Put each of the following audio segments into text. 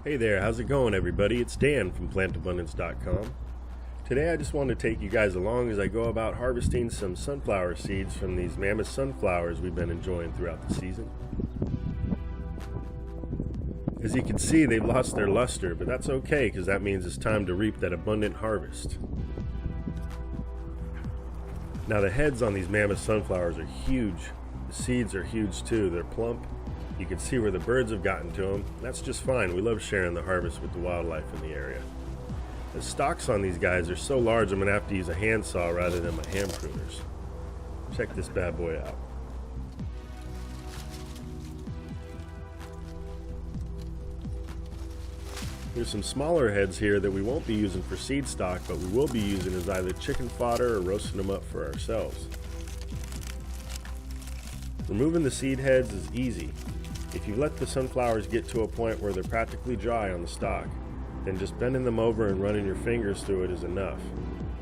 Hey there, how's it going everybody? It's Dan from plantabundance.com. Today I just wanted to take you guys along as I go about harvesting some sunflower seeds from these mammoth sunflowers we've been enjoying throughout the season. As you can see, they've lost their luster, but that's okay because that means it's time to reap that abundant harvest. Now the heads on these mammoth sunflowers are huge. The seeds are huge too. They're plump. You can see where the birds have gotten to them. That's just fine. We love sharing the harvest with the wildlife in the area. The stalks on these guys are so large I'm going to have to use a handsaw rather than my hand pruners. Check this bad boy out. There's some smaller heads here that we won't be using for seed stock, but we will be using as either chicken fodder or roasting them up for ourselves. Removing the seed heads is easy. If you let the sunflowers get to a point where they're practically dry on the stalk, then just bending them over and running your fingers through it is enough.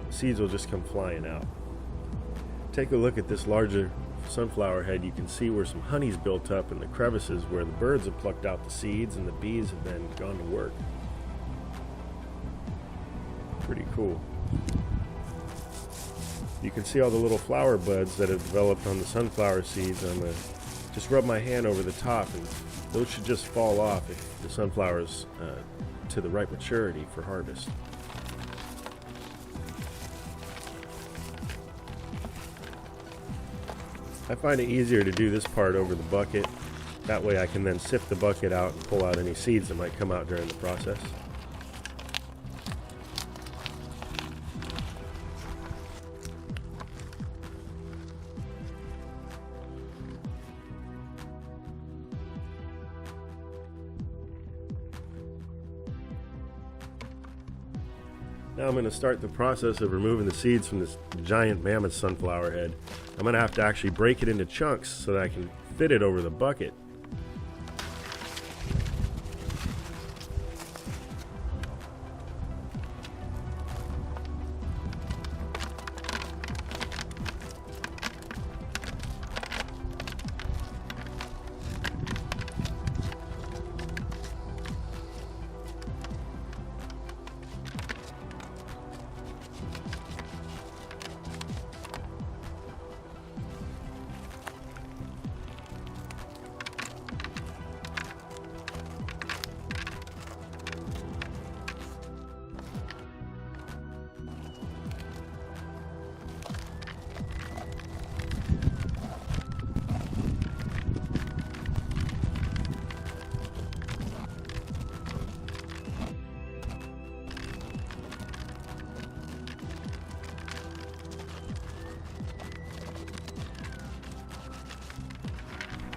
The seeds will just come flying out. Take a look at this larger sunflower head. You can see where some honey's built up in the crevices where the birds have plucked out the seeds and the bees have then gone to work. Pretty cool. You can see all the little flower buds that have developed on the sunflower seeds. I'm going to just rub my hand over the top, and those should just fall off if the sunflower's to the right maturity for harvest. I find it easier to do this part over the bucket. That way I can then sift the bucket out and pull out any seeds that might come out during the process. Now I'm going to start the process of removing the seeds from this giant mammoth sunflower head. I'm going to have to actually break it into chunks so that I can fit it over the bucket.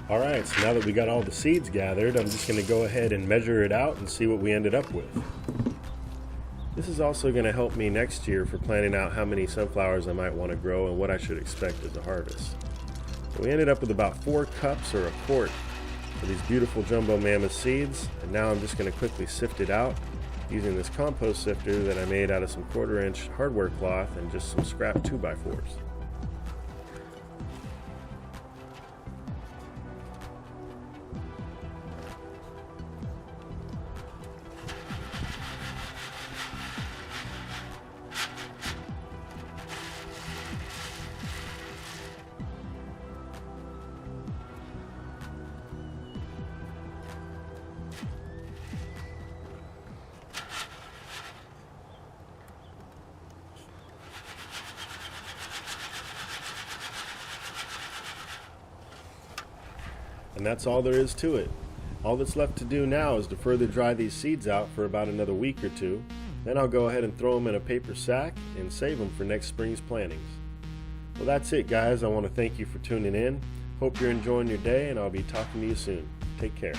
Alright, so now that we got all the seeds gathered, I'm just going to go ahead and measure it out and see what we ended up with. This is also going to help me next year for planning out how many sunflowers I might want to grow and what I should expect as a harvest. So we ended up with about 4 cups or a quart of these beautiful jumbo mammoth seeds, and now I'm just going to quickly sift it out using this compost sifter that I made out of some 1/4 inch hardware cloth and just some scrap 2x4s. And that's all there is to it. All that's left to do now is to further dry these seeds out for about another week or two. Then I'll go ahead and throw them in a paper sack and save them for next spring's plantings. Well, that's it, guys. I want to thank you for tuning in. Hope you're enjoying your day, and I'll be talking to you soon. Take care.